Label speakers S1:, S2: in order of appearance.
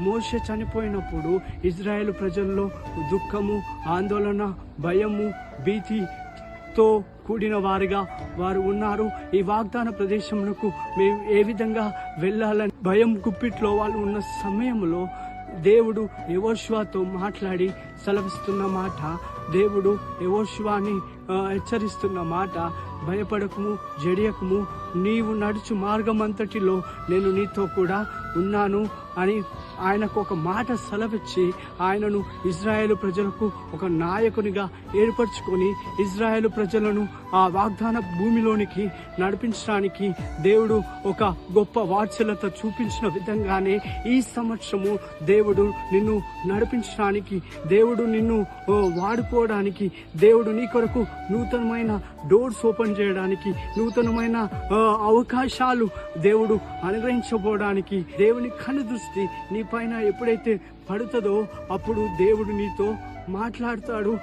S1: మోషే చనిపోయినప్పుడు ఇజ్రాయేలు ప్రజల్లో దుఃఖము, ఆందోళన, భయము, భీతితో కూడిన వారిగా వారు ఉన్నారు. ఈ వాగ్దాన ప్రదేశమునకు మేము ఏ విధంగా వెళ్ళాలని భయం గుప్పిట్లో వాళ్ళు ఉన్న సమయంలో దేవుడు యెహోషువతో మాట్లాడి సెలవిస్తున్న మాట, దేవుడు యెహోషువని హెచ్చరిస్తున్న మాట, భయపడకుము, జడియకుము, నీవు నడుచు మార్గం అంతటిలో నేను నీతో కూడా ఉన్నాను అని ఆయనకు ఒక మాట సెలవిచ్చి ఆయనను ఇజ్రాయేలు ప్రజలకు ఒక నాయకునిగా ఏర్పరచుకొని ఇజ్రాయేలు ప్రజలను ఆ వాగ్దాన భూమిలోనికి నడిపించడానికి దేవుడు ఒక గొప్ప వాత్సల్యత చూపించిన విధంగానే ఈ సంవత్సరము దేవుడు నిన్ను నడిపించడానికి, దేవుడు నిన్ను వాడుకోవడానికి, దేవుడు నీ కొరకు నూతనమైన డోర్స్ ఓపెన్ చేయడానికి, నూతనమైన అవకాశాలు దేవుడు అనుగ్రహించబోవడానికి దేవుని కనుదృష్టి నీ పైన ఎప్పుడైతే పడుతుందో అప్పుడు దేవుడు నీతో మాట్లాడతాడు.